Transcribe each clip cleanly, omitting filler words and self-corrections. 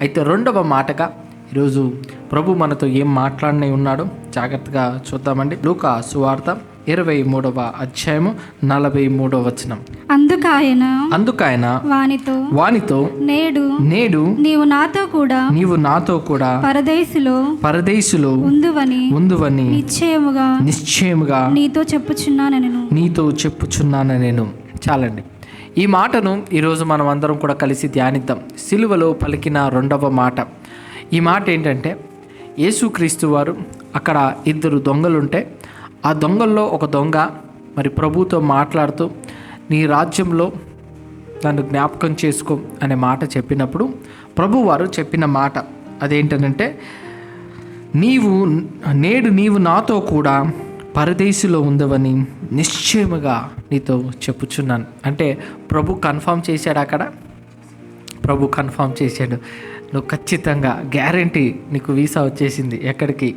అయితే రెండవ మాటగా ఈరోజు ప్రభు మనతో ఏం మాట్లాడనే ఉన్నాడో జాగ్రత్తగా చూద్దామండి. లూకా సువార్త 23వ అధ్యాయము 43వ వచనం. అందుకాయన వానితో నేడు నీవు నాతో కూడా పరదేశులో ఉందువని నిశ్చయముగా నీతో చెప్పుచున్నాను నేను. చాలండి. ఈ మాటను ఈరోజు మనం అందరం కూడా కలిసి ధ్యానిద్దాం. సిలువలో పలికిన రెండవ మాట. ఈ మాట ఏంటంటే, యేసుక్రీస్తు వారు అక్కడ ఇద్దరు దొంగలుంటే ఆ దొంగల్లో ఒక దొంగ మరి ప్రభుతో మాట్లాడుతూ నీ రాజ్యంలో నన్ను జ్ఞాపకం చేసుకో అనే మాట చెప్పినప్పుడు ప్రభు వారు చెప్పిన మాట అదేంటనంటే, నేడు నీవు నాతో కూడా పరదేశిలో ఉందవని నిశ్చయముగా నీతో చెప్పుచున్నాను. అంటే ప్రభు కన్ఫర్మ్ చేశాడు. అక్కడ ప్రభు కన్ఫర్మ్ చేశాడు, నువ్వు ఖచ్చితంగా గ్యారంటీ నీకు వీసా వచ్చేసింది. ఎక్కడికి?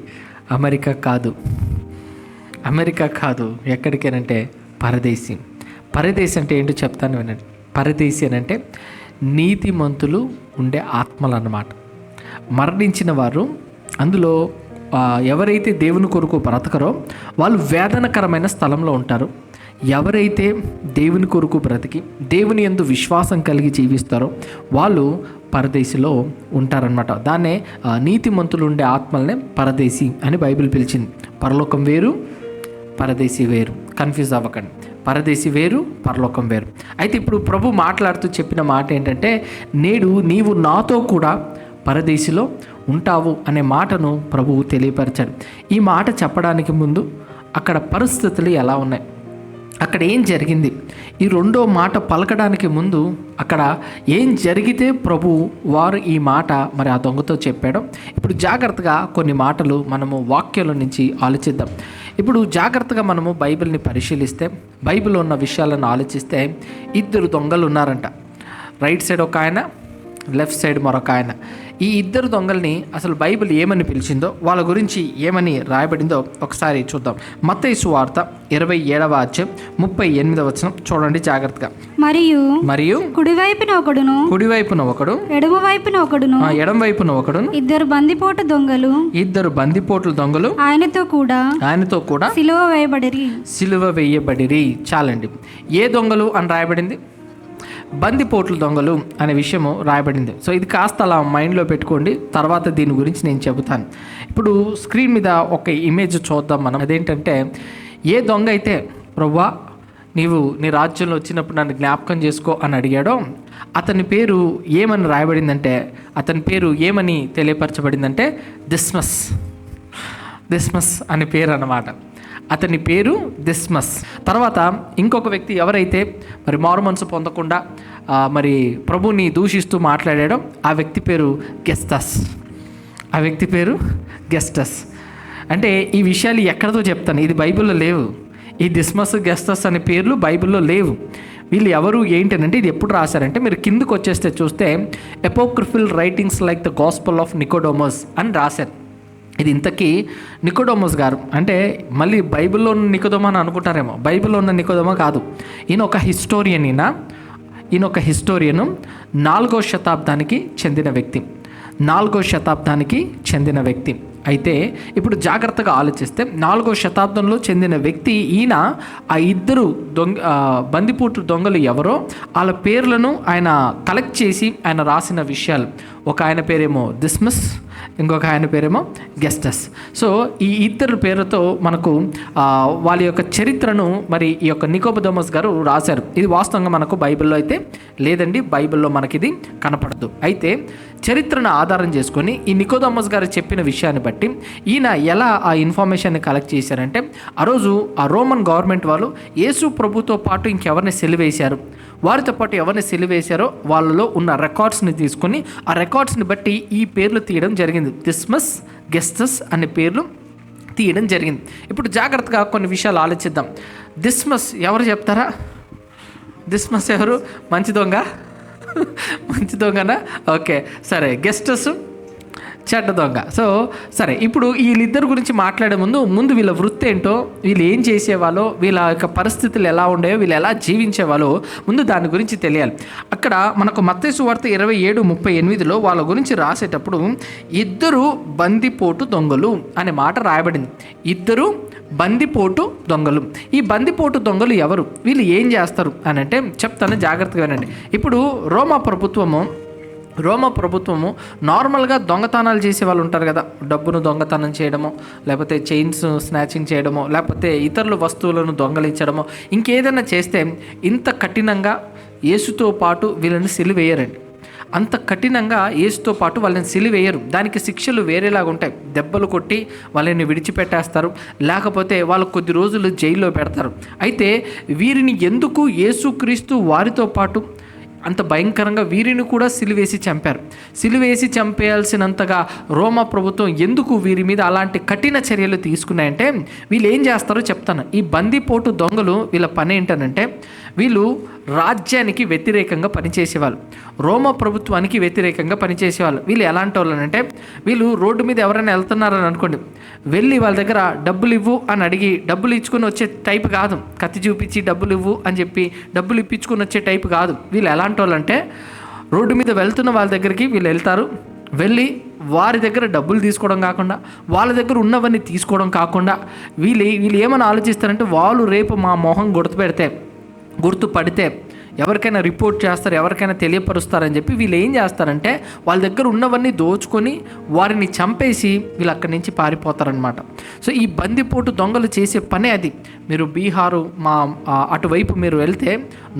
అమెరికా కాదు, ఎక్కడికేనంటే పరదేశి. పరదేశి అంటే ఏంటో చెప్తాను వినండి. పరదేశి అని అంటే నీతిమంతులు ఉండే ఆత్మలు అన్నమాట. మరణించిన వారు, అందులో ఎవరైతే దేవుని కొరకు బ్రతకరో వాళ్ళు వేదనకరమైన స్థలంలో ఉంటారు. ఎవరైతే దేవుని కొరకు బ్రతికి దేవుని యందు విశ్వాసం కలిగి జీవిస్తారో వాళ్ళు పరదేశిలో ఉంటారనమాట. దాన్నే నీతిమంతులు ఉండే ఆత్మలనే పరదేశి అని బైబిల్ పిలిచింది. పరలోకం వేరు, పరదేశి వేరు. కన్ఫ్యూజ్ అవ్వకండి. పరదేశి వేరు, పరలోకం వేరు. అయితే ఇప్పుడు ప్రభు మాట్లాడుతూ చెప్పిన మాట ఏంటంటే, నేడు నీవు నాతో కూడా పరదేశిలో ఉంటావు అనే మాటను ప్రభువు తెలియపరిచాడు. ఈ మాట చెప్పడానికి ముందు అక్కడ పరిస్థితులు ఎలా ఉన్నాయి, అక్కడ ఏం జరిగింది, ఈ రెండో మాట పలకడానికి ముందు అక్కడ ఏం జరిగితే ప్రభు వారు ఈ మాట మరి ఆ దొంగతో చెప్పాడో ఇప్పుడు జాగ్రత్తగా కొన్ని మాటలు మనము వాక్యాల నుంచి ఆలోచిద్దాం. ఇప్పుడు జాగ్రత్తగా మనము బైబిల్ని పరిశీలిస్తే, బైబిల్లో ఉన్న విషయాలను ఆలోచిస్తే ఇద్దరు దొంగలు ఉన్నారంట. రైట్ సైడ్ ఒక ఆయన, లెఫ్ట్ సైడ్ మరొక ఆయన. ఈ ఇద్దరు దొంగల్ని అసలు బైబిల్ ఏమని పిలిచిందో, వాళ్ళ గురించి ఏమని రాయబడిందో ఒకసారి చూద్దాం. మత్తయి సువార్త 27వ అధ్యాయం 38వ వచనం చూడండి జాగ్రత్తగా. మరియు కుడివైపున ఒకడు ఎడమ వైపున ఒకడు ఇద్దరు బందిపోట్ల దొంగలు ఆయనతో కూడా సిలువ వేయబడిరి. చాలండి. ఏ దొంగలు అని రాయబడింది? బందిపోట్ల దొంగలు అనే విషయము రాయబడింది. సో ఇది కాస్త అలా మైండ్లో పెట్టుకోండి, తర్వాత దీని గురించి నేను చెబుతాను. ఇప్పుడు స్క్రీన్ మీద ఒక ఇమేజ్ చూద్దాం మనం. అదేంటంటే, ఏ దొంగ అయితే ప్రభువా నీవు నీ రాజ్యంలో వచ్చినప్పుడు నన్ను జ్ఞాపకం చేసుకో అని అడిగాడో అతని పేరు ఏమని రాయబడిందంటే, అతని పేరు ఏమని తెలియపరచబడిందంటే దిస్మస్ అనే పేరు అన్నమాట. అతని పేరు దిస్మస్. తర్వాత ఇంకొక వ్యక్తి ఎవరైతే మరి మారు మనసు పొందకుండా మరి ప్రభుని దూషిస్తూ మాట్లాడాడో ఆ వ్యక్తి పేరు గెస్టస్. అంటే ఈ విషయాలు ఎక్కడతో చెప్తాను, ఇది బైబిల్లో లేవు. ఈ దిస్మస్, గెస్టస్ అనే పేర్లు బైబిల్లో లేవు. వీళ్ళు ఎవరు ఏంటనంటే, ఇది ఎప్పుడు రాశారంటే, మీరు కిందకు వచ్చేస్తే చూస్తే apocryphal writings like the gospel of Nicodemus అని రాశారు. ఇది ఇంతకీ నికోడోమస్ గారు అంటే మళ్ళీ బైబిల్లో ఉన్న నికోదోమ అని అనుకుంటారేమో. బైబిల్లో ఉన్న నికోదోమ కాదు. ఈయన ఒక హిస్టోరియను 4వ శతాబ్దానికి చెందిన వ్యక్తి. అయితే ఇప్పుడు జాగ్రత్తగా ఆలోచిస్తే 4వ శతాబ్దంలో చెందిన వ్యక్తి ఈయన. ఆ ఇద్దరు బందిపోటు దొంగలు ఎవరో వాళ్ళ పేర్లను ఆయన కలెక్ట్ చేసి ఆయన రాసిన విషయాలు. ఒక ఆయన పేరేమో దిస్మస్, ఇంకొక ఆయన పేరేమో గెస్టస్. సో ఈ ఇద్దరు పేరుతో మనకు వాళ్ళ యొక్క చరిత్రను మరి ఈ యొక్క నికోదోమస్ గారు రాశారు. ఇది వాస్తవంగా మనకు బైబిల్లో అయితే లేదండి, బైబిల్లో మనకి ఇది కనపడదు. అయితే చరిత్రను ఆధారం చేసుకొని ఈ నికోదోమస్ గారు చెప్పిన విషయాన్ని బట్టి ఈయన ఎలా ఆ ఇన్ఫర్మేషన్ని కలెక్ట్ చేశారంటే, ఆ రోజు ఆ రోమన్ గవర్నమెంట్ వాళ్ళు యేసు ప్రభుతో పాటు ఇంకెవరిని సిలువేశారు, వారితో పాటు ఎవరిని సిలువేశారో వాళ్ళలో ఉన్న రికార్డ్స్ని తీసుకొని ఆ రికార్డ్స్ని బట్టి ఈ పేర్లు తీయడం జరిగింది. దిస్మస్, గెస్టస్ అనే పేర్లు తీయడం జరిగింది. ఇప్పుడు జాగ్రత్తగా కొన్ని విషయాలు ఆలోచిద్దాం. దిస్మస్ ఎవరు చెప్తారా? దిస్మస్ ఎవరు? మంచి దొంగనా? ఓకే సరే. చెడ్డ దొంగ. సో సరే, ఇప్పుడు వీళ్ళిద్దరి గురించి మాట్లాడే ముందు వీళ్ళ వృత్తి ఏంటో, వీళ్ళు ఏం చేసేవాళ్ళో, వీళ్ళ యొక్క పరిస్థితులు ఎలా ఉండేవో, వీళ్ళు ఎలా జీవించేవాళ్ళో ముందు దాని గురించి తెలియాలి. అక్కడ మనకు మత్తయి సువార్త 27:38 వాళ్ళ గురించి రాసేటప్పుడు ఇద్దరు బందిపోటు దొంగలు అనే మాట రాయబడింది. ఇద్దరు బందిపోటు దొంగలు. ఈ బందిపోటు దొంగలు ఎవరు, వీళ్ళు ఏం చేస్తారు అని అంటే చెప్తాను, జాగ్రత్తగా వినండి. ఇప్పుడు రోమా ప్రభుత్వము నార్మల్గా దొంగతనాలు చేసే వాళ్ళు ఉంటారు కదా, డబ్బును దొంగతనం చేయడమో, లేకపోతే చైన్స్ స్నాచింగ్ చేయడమో, లేకపోతే ఇతరుల వస్తువులను దొంగలించడమో, ఇంకేదైనా చేస్తే ఇంత కఠినంగా యేసుతో పాటు వీళ్ళని సిలువేయరండి. అంత కఠినంగా యేసుతో పాటు వాళ్ళని సిలువేయరు. దానికి శిక్షలు వేరేలాగా ఉంటాయి. దెబ్బలు కొట్టి వాళ్ళని విడిచిపెట్టేస్తారు, లేకపోతే వాళ్ళు కొద్ది రోజులు జైల్లో పెడతారు. అయితే వీరిని ఎందుకు యేసుక్రీస్తు వారితో పాటు అంత భయంకరంగా వీరిని కూడా సిలువేసి చంపారు? సిలువేసి చంపేయాల్సినంతగా రోమా ప్రభుత్వం ఎందుకు వీరి మీద అలాంటి కఠిన చర్యలు తీసుకున్నాయంటే, వీళ్ళు ఏం చేస్తారో చెప్తాను. ఈ బందిపోటు దొంగలు వీళ్ళ పని ఏంటనంటే, వీళ్ళు రాజ్యానికి వ్యతిరేకంగా పనిచేసేవాళ్ళు, రోమా ప్రభుత్వానికి వ్యతిరేకంగా పనిచేసేవాళ్ళు. వీళ్ళు ఎలాంటి వాళ్ళు అంటే, వీళ్ళు రోడ్డు మీద ఎవరైనా వెళ్తున్నారని అనుకోండి, వెళ్ళి వాళ్ళ దగ్గర డబ్బులు ఇవ్వు అని అడిగి డబ్బులు ఇచ్చుకొని వచ్చే టైప్ కాదు. కత్తి చూపించి డబ్బులు ఇవ్వు అని చెప్పి డబ్బులు ఇప్పించుకొని వచ్చే టైప్ కాదు. వీళ్ళు ఎలాంటి వాళ్ళు అంటే, రోడ్డు మీద వెళ్తున్న వాళ్ళ దగ్గరికి వీళ్ళు వెళ్తారు, వెళ్ళి వారి దగ్గర డబ్బులు తీసుకోవడం కాకుండా, వాళ్ళ దగ్గర ఉన్నవన్నీ తీసుకోవడం కాకుండా, వీళ్ళు ఏమని ఆలోచిస్తారంటే, వాళ్ళు రేపు మా మొహం గుర్తుపడితే ఎవరికైనా రిపోర్ట్ చేస్తారు, ఎవరికైనా తెలియపరుస్తారని చెప్పి వీళ్ళు ఏం చేస్తారంటే, వాళ్ళ దగ్గర ఉన్నవన్నీ దోచుకొని వారిని చంపేసి వీళ్ళు అక్కడి నుంచి పారిపోతారనమాట. సో ఈ బందిపోటు దొంగలు చేసే పనే అది. మీరు బీహారు అటువైపు మీరు వెళ్తే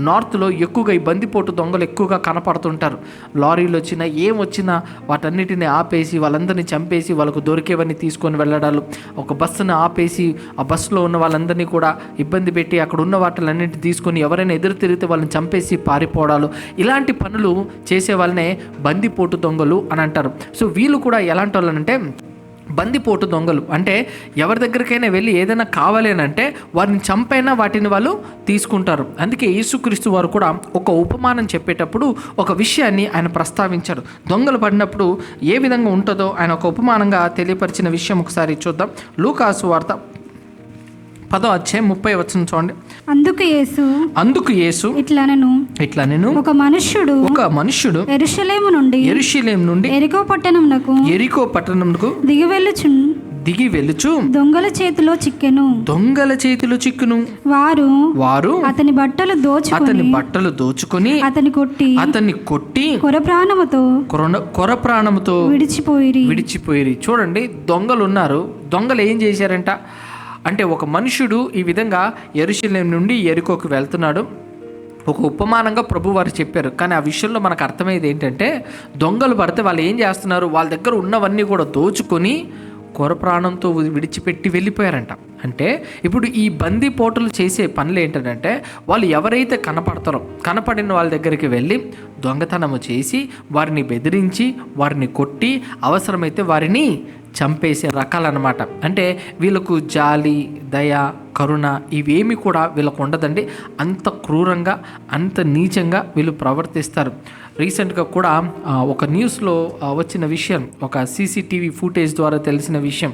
నార్త్లో ఎక్కువగా ఈ బందిపోటు దొంగలు ఎక్కువగా కనపడుతుంటారు. లారీలు వచ్చినా ఏమొచ్చినా వాటన్నిటిని ఆపేసి వాళ్ళందరినీ చంపేసి వాళ్ళకు దొరికేవన్నీ తీసుకొని వెళ్ళడాలు, ఒక బస్సును ఆపేసి ఆ బస్సులో ఉన్న వాళ్ళందరినీ కూడా ఇబ్బంది పెట్టి అక్కడ ఉన్న వాటిలన్నింటినీ తీసుకొని ఎవరైనా ఎదురు తిరిగితే వాళ్ళని చంపేసి పారిపోవడాలు, ఇలాంటి పనులు చేసే వాళ్ళనే బందిపోటు దొంగలు అని అంటారు. సో వీళ్ళు కూడా ఎలాంటి వాళ్ళనంటే, బందిపోటు దొంగలు అంటే ఎవరి దగ్గరికైనా వెళ్ళి ఏదైనా కావాలి అని అంటే వారిని చంపైనా వాటిని వాళ్ళు తీసుకుంటారు. అందుకే యేసుక్రీస్తు వారు కూడా ఒక ఉపమానం చెప్పేటప్పుడు ఒక విషయాన్ని ఆయన ప్రస్తావించారు. దొంగలు పడినప్పుడు ఏ విధంగా ఉంటుందో ఆయన ఒక ఉపమానంగా తెలియపరిచిన విషయం ఒకసారి చూద్దాం. లూకాసు వార్త 10:30 చూడండి. అందుకు యేసు ఇట్లా నేను ఒక మనుష్యుడు యెరూషలేము నుండి యెరికో పట్టణమునకు దిగి వెళ్ళుచు దొంగల చేతిలో చిక్కెను. వారు అతని బట్టలు దోచుకొని అతన్ని కొట్టి కొర ప్రాణముతో విడిచిపోయిరి. చూడండి, దొంగలు ఉన్నారు. దొంగలు ఏం చేశారంట అంటే, ఒక మనుషుడు ఈ విధంగా యెరూషలేము నుండి యెరికోకు వెళ్తున్నాడు. ఒక ఉపమానంగా ప్రభు వారు చెప్పారు. కానీ ఆ విషయంలో మనకు అర్థమయ్యేది ఏంటంటే, దొంగలు పడితే వాళ్ళు ఏం చేస్తున్నారు, వాళ్ళ దగ్గర ఉన్నవన్నీ కూడా దోచుకొని కొర ప్రాణంతో విడిచిపెట్టి వెళ్ళిపోయారంట. అంటే ఇప్పుడు ఈ బందిపోటులు చేసే పనులు ఏంటంటే, వాళ్ళు ఎవరైతే కనపడిన వాళ్ళ దగ్గరికి వెళ్ళి దొంగతనము చేసి వారిని బెదిరించి వారిని కొట్టి అవసరమైతే వారిని చంపేసే రకాలన్నమాట. అంటే వీళ్ళకు జాలి, దయ, కరుణ ఇవేమి కూడా వీళ్ళకు ఉండదండి. అంత క్రూరంగా, అంత నీచంగా వీళ్ళు ప్రవర్తిస్తారు. రీసెంట్గా కూడా ఒక న్యూస్లో వచ్చిన విషయం, ఒక సీసీటీవీ ఫుటేజ్ ద్వారా తెలిసిన విషయం.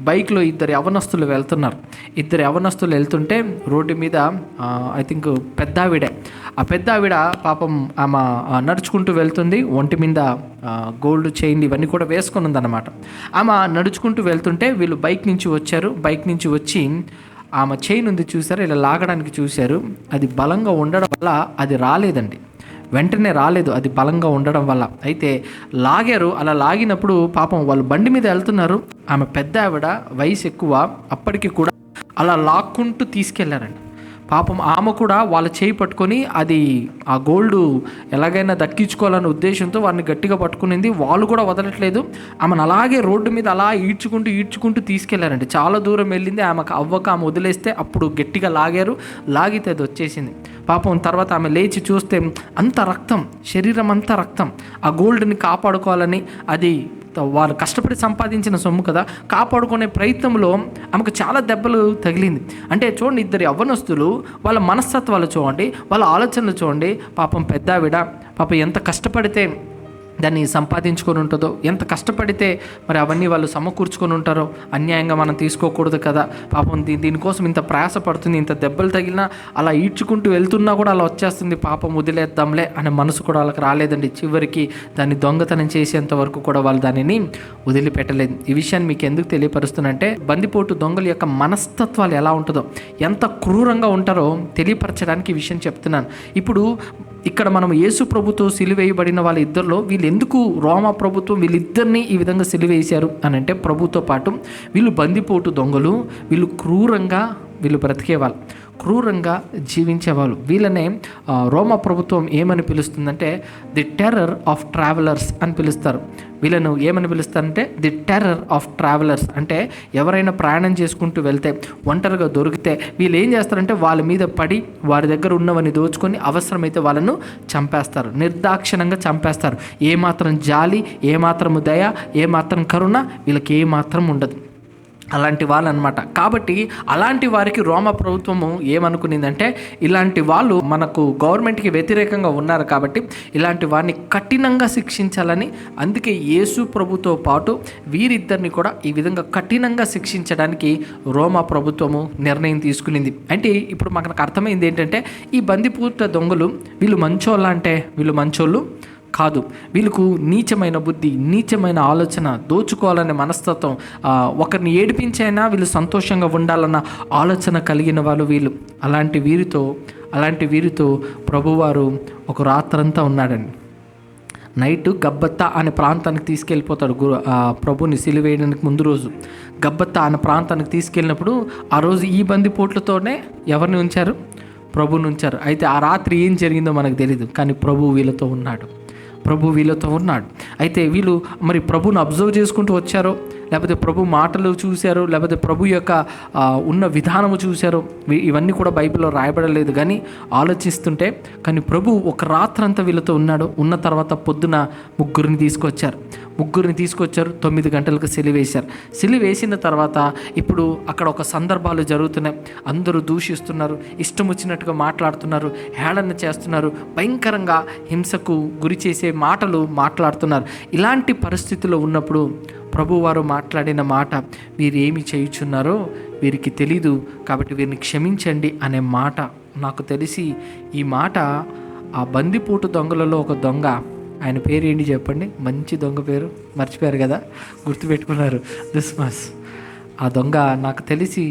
బైక్లో ఇద్దరు యవనస్తులు వెళ్తుంటే రోడ్డు మీద ఐ థింక్ ఆ పెద్ద ఆవిడ పాపం ఆమె నడుచుకుంటూ వెళ్తుంది. ఒంటి మీద గోల్డ్ చైన్ ఇవన్నీ కూడా వేసుకొని ఉందన్నమాట. ఆమె నడుచుకుంటూ వెళ్తుంటే వీళ్ళు బైక్ నుంచి వచ్చి ఆమె చైన్ ఉంది చూసారు, ఇలా లాగడానికి చూశారు. అది బలంగా ఉండడం వల్ల అది రాలేదండి, వెంటనే రాలేదు, అది బలంగా ఉండడం వల్ల. అయితే లాగారు. అలా లాగినప్పుడు పాపం వాళ్ళు బండి మీద వెళ్తున్నారు. ఆమె పెద్ద ఆవిడ, వయసు ఎక్కువ, అప్పటికి కూడా అలా లాక్కుంటూ తీసుకెళ్లారండి. పాపం ఆమె కూడా వాళ్ళ చేయి పట్టుకొని అది ఆ గోల్డ్ ఎలాగైనా దక్కించుకోవాలనే ఉద్దేశంతో వారిని గట్టిగా పట్టుకునింది. వాళ్ళు కూడా వదలట్లేదు. ఆమెను అలాగే రోడ్డు మీద అలా ఈడ్చుకుంటూ తీసుకెళ్లారండి. చాలా దూరం వెళ్ళింది. ఆమె వదిలేస్తే అప్పుడు గట్టిగా లాగితే అది వచ్చేసింది. పాపం తర్వాత ఆమె లేచి చూస్తే అంత రక్తం, శరీరం అంతా రక్తం. ఆ గోల్డ్ని కాపాడుకోవాలని, అది వారు కష్టపడి సంపాదించిన సొమ్ము కదా, కాపాడుకునే ప్రయత్నంలో ఆమెకు చాలా దెబ్బలు తగిలింది. అంటే చూడండి, ఇద్దరు యవ్వనస్తులు, వాళ్ళ మనస్తత్వాలు చూడండి, వాళ్ళ ఆలోచనలు చూడండి. పాపం పెద్దావిడ ఎంత కష్టపడితే దాన్ని సంపాదించుకొని ఉంటుందో, ఎంత కష్టపడితే మరి అవన్నీ వాళ్ళు సమకూర్చుకొని ఉంటారో. అన్యాయంగా మనం తీసుకోకూడదు కదా, పాపం దీనికోసం ఇంత ప్రయాస పడుతుంది, ఇంత దెబ్బలు తగిలినా అలా ఈడ్చుకుంటూ వెళ్తున్నా కూడా అలా వచ్చేస్తుంది, పాపం వదిలేద్దాంలే అనే మనసు కూడా వాళ్ళకి రాలేదండి. చివరికి దాన్ని దొంగతనం చేసేంత వరకు కూడా వాళ్ళు దానిని వదిలిపెట్టలేదు. ఈ విషయాన్ని మీకు ఎందుకు తెలియపరుస్తున్నంటే, బందిపోటు దొంగల యొక్క మనస్తత్వాలు ఎలా ఉంటుందో, ఎంత క్రూరంగా ఉంటారో తెలియపరచడానికి ఈ విషయం చెప్తున్నాను. ఇప్పుడు ఇక్కడ మనం యేసు ప్రభుతో సిలువేయబడిన వాళ్ళ ఇద్దరిలో వీళ్ళు ఎందుకు రోమా ప్రభుత్వం వీళ్ళిద్దరినీ ఈ విధంగా సిలువేశారు అని అంటే, ప్రభుతో పాటు వీళ్ళు బందిపోటు దొంగలు, వీళ్ళు క్రూరంగా వీళ్ళు బ్రతికేవాళ్ళు, క్రూరంగా జీవించేవాళ్ళు. వీళ్ళనే రోమా ప్రభుత్వం ఏమని పిలుస్తుందంటే ది టెర్రర్ ఆఫ్ ట్రావెలర్స్ అని పిలుస్తారు. వీళ్ళను ఏమని పిలుస్తారంటే ది టెర్రర్ ఆఫ్ ట్రావెలర్స్. అంటే ఎవరైనా ప్రయాణం చేసుకుంటూ వెళ్తే, ఒంటరిగా దొరికితే వీళ్ళు ఏం చేస్తారంటే వాళ్ళ మీద పడి వారి దగ్గర ఉన్నవన్నీ దోచుకొని అవసరమైతే వాళ్ళను చంపేస్తారు, నిర్దాక్షిణంగా చంపేస్తారు. ఏమాత్రం జాలి, ఏమాత్రం దయ, ఏమాత్రం కరుణ వీళ్ళకి ఏమాత్రం ఉండదు. అలాంటి వాళ్ళు అనమాట. కాబట్టి అలాంటి వారికి రోమా ప్రభుత్వము ఏమనుకునిందంటే, ఇలాంటి వాళ్ళు మనకు గవర్నమెంట్కి వ్యతిరేకంగా ఉన్నారు కాబట్టి ఇలాంటి వారిని కఠినంగా శిక్షించాలని, అందుకే యేసు ప్రభుతో పాటు వీరిద్దరిని కూడా ఈ విధంగా కఠినంగా శిక్షించడానికి రోమా ప్రభుత్వము నిర్ణయం తీసుకునింది. అంటే ఇప్పుడు మనకు అర్థమైంది ఏంటంటే, ఈ బందిపోటు దొంగలు వీళ్ళు మంచోళ్ళ అంటే వీళ్ళు మంచోళ్ళు కాదు. వీళ్ళకు నీచమైన బుద్ధి, నీచమైన ఆలోచన, దోచుకోవాలనే మనస్తత్వం, ఒకరిని ఏడిపించైనా వీళ్ళు సంతోషంగా ఉండాలన్న ఆలోచన కలిగిన వాళ్ళు వీళ్ళు. అలాంటి వీరితో ప్రభువారు ఒక రాత్రంతా ఉన్నాడండి. నైట్ గబ్బత్తా అనే ప్రాంతానికి తీసుకెళ్ళిపోతాడు. ప్రభుని సిలువేయడానికి ముందు రోజు గబ్బత్తా అనే ప్రాంతానికి తీసుకెళ్ళినప్పుడు ఆ రోజు ఈ బందిపోట్లతోనే ఎవరిని ఉంచారు? ప్రభుని ఉంచారు. అయితే ఆ రాత్రి ఏం జరిగిందో మనకు తెలియదు, కానీ ప్రభు వీళ్ళతో ఉన్నాడు. అయితే వీళ్ళు మరి ప్రభుని అబ్జర్వ్ చేసుకుంటూ వచ్చారో, లేకపోతే ప్రభు మాటలు చూశారో, లేకపోతే ప్రభు యొక్క ఉన్న విధానము చూశారో, ఇవన్నీ కూడా బైబిల్లో రాయబడలేదు. కానీ ఆలోచిస్తుంటే, కానీ ప్రభు ఒక రాత్రంతా వీళ్ళతో ఉన్నాడు. ఉన్న తర్వాత పొద్దున ముగ్గురిని తీసుకొచ్చారు. 9 గంటలకు సిలువేసిన తర్వాత ఇప్పుడు అక్కడ ఒక సందర్భాలు జరుగుతున్నాయి. అందరూ దూషిస్తున్నారు, ఇష్టం వచ్చినట్టుగా మాట్లాడుతున్నారు, హేళన చేస్తున్నారు, భయంకరంగా హింసకు గురి చేసే మాటలు మాట్లాడుతున్నారు. ఇలాంటి పరిస్థితుల్లో ఉన్నప్పుడు ప్రభువారు మాట్లాడిన మాట, వీరేమి చేయుచున్నారో వీరికి తెలీదు కాబట్టి వీరిని క్షమించండి అనే మాట. నాకు తెలిసి ఈ మాట ఆ బందిపోటు దొంగలలో ఒక దొంగ, ఆయన పేరు ఏంటి చెప్పండి? మంచి దొంగ పేరు మర్చిపోయారు కదా, గుర్తుపెట్టుకున్నారు, దిస్మస్. ఆ దొంగ నాకు తెలిసి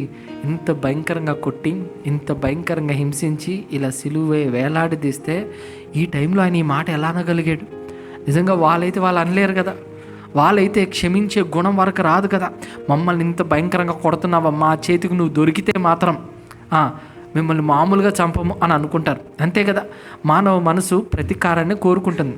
ఇంత భయంకరంగా కొట్టి, ఇంత భయంకరంగా హింసించి, ఇలా సిలువే వేలాడదీస్తే ఈ టైంలో ఆయన ఈ మాట ఎలా అనగలిగాడు? నిజంగా వాళ్ళైతే వాళ్ళు అనలేరు కదా, వాళ్ళైతే క్షమించే గుణం వరకు రాదు కదా. మమ్మల్ని ఇంత భయంకరంగా కొడుతున్నావమ్మా, చేతికి నువ్వు దొరికితే మాత్రం మిమ్మల్ని మామూలుగా చంపము అని అనుకుంటారు, అంతే కదా. మానవ మనసు ప్రతీకారాన్ని కోరుకుంటుంది,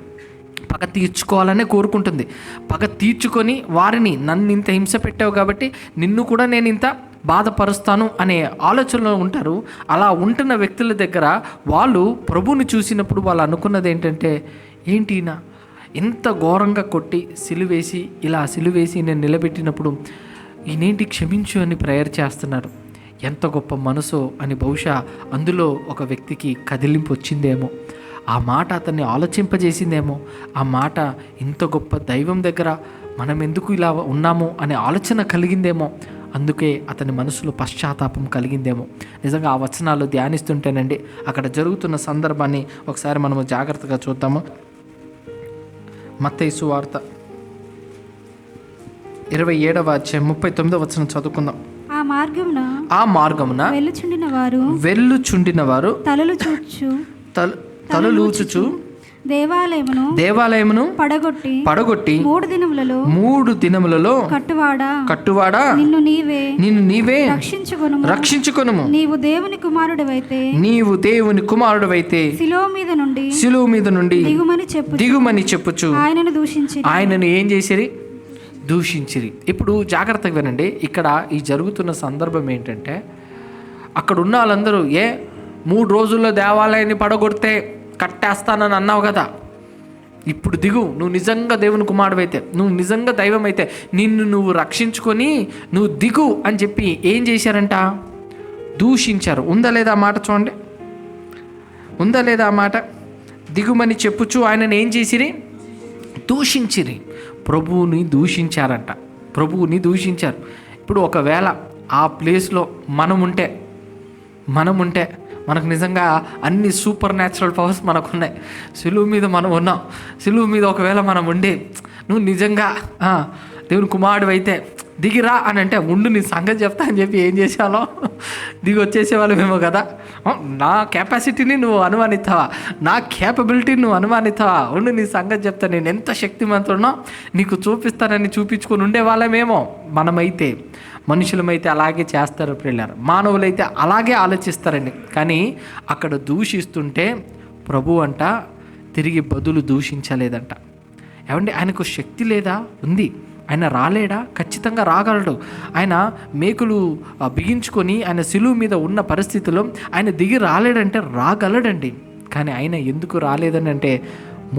పగ తీర్చుకోవాలనే కోరుకుంటుంది. పగ తీర్చుకొని వారిని, నన్ను ఇంత హింస పెట్టావు కాబట్టి నిన్ను కూడా నేను ఇంత బాధపరుస్తాను అనే ఆలోచనలో ఉంటారు. అలా ఉంటున్న వ్యక్తుల దగ్గర వాళ్ళు ప్రభువుని చూసినప్పుడు వాళ్ళు అనుకున్నది ఏంటంటే, ఏంటినా ఇంత ఘోరంగా కొట్టి సిలువేసి నేను నిలబెట్టినప్పుడు ఈయనేంటి క్షమించు అని ప్రేయర్ చేస్తున్నారు, ఎంత గొప్ప మనసో అని బహుశా అందులో ఒక వ్యక్తికి కదిలింపు వచ్చిందేమో, ఆ మాట అతన్ని ఆలోచింపజేసిందేమో, ఆ మాట ఇంత గొప్ప దైవం దగ్గర మనం ఎందుకు ఇలా ఉన్నామో అనే ఆలోచన కలిగిందేమో, అందుకే అతని మనసులో పశ్చాత్తాపం కలిగిందేమో. నిజంగా ఆ వచనాలు ధ్యానిస్తుంటేనండి అక్కడ జరుగుతున్న సందర్భాన్ని ఒకసారి మనము జాగ్రత్తగా చూద్దాము. మత్తయి సువార్త 27వ అధ్యాయం 39వ వచనం చదువుకుందాం. ఆ మార్గమున వెళ్ళుచుండిన వారు తలలూచుచు దేవాలయమును పడగొట్టి 3 దినములలో కట్టువాడా నిన్ను నీవే రక్షించుకొనుము, నీవు దేవుని కుమారుడవైతే శిలువ మీద నుండి దిగుమని చెప్పుచు ఆయనను ఏం చేసిరి? దూషించిరి. ఇప్పుడు జాగ్రత్తగా వినండి, ఇక్కడ ఈ జరుగుతున్న సందర్భం ఏంటంటే, అక్కడ ఉన్న వాళ్ళందరూ 3 రోజుల్లో దేవాలయాన్ని పడగొడితే కట్టేస్తానని అన్నావు కదా, ఇప్పుడు దిగు, నువ్వు నిజంగా దేవుని కుమారుడైతే, నువ్వు నిజంగా దైవం అయితే నిన్ను నువ్వు రక్షించుకొని నువ్వు దిగు అని చెప్పి ఏం చేశారంట? దూషించారు. ఉందా లేదా ఆ మాట? చూడండి, ఉందా లేదా ఆ మాట? దిగుమని చెప్పుచు ఆయనను ఏం చేసిరి? దూషించిరి, ప్రభువుని దూషించారంట, ప్రభువుని దూషించారు. ఇప్పుడు ఒకవేళ ఆ ప్లేస్లో మనముంటే మనకు నిజంగా అన్ని సూపర్ న్యాచురల్ పవర్స్ మనకు ఉన్నాయి. సిలువ మీద మనం ఉన్నాం. సిలువ మీద ఒకవేళ మనం ఉండి నువ్వు నిజంగా దేవుని కుమారుడు అయితే దిగిరా అని అంటే, ఉండు నీ సంగతి చెప్తా అని చెప్పి ఏం చేసాలో దిగి వచ్చేసేవాళ్ళమేమో కదా. నా కెపాసిటీని నువ్వు అనుమానిస్తావా, నా క్యాపబిలిటీని నువ్వు అనుమానిస్తావా, ఉండు నీ సంగతి చెప్తా, నేను ఎంత శక్తిమంతుడినో నీకు చూపిస్తానని చూపించుకొని ఉండేవాళ్ళమేమో. మనమైతే, మనుషులమైతే అలాగే చేస్తారు ప్రియులారా, మానవులైతే అలాగే ఆలోచిస్తారండి. కానీ అక్కడ దూషిస్తుంటే ప్రభు అంట తిరిగి బదులు దూషించలేదంట. ఏమండి, ఆయనకు శక్తి లేదా? ఉంది. ఆయన రాలేడా? ఖచ్చితంగా రాగలడు. ఆయన మేకులు బిగించుకొని ఆయన సిలువ మీద ఉన్న పరిస్థితిలో ఆయన దిగి రాలేడంటే రాగలడండి. కానీ ఆయన ఎందుకు రాలేదని అంటే,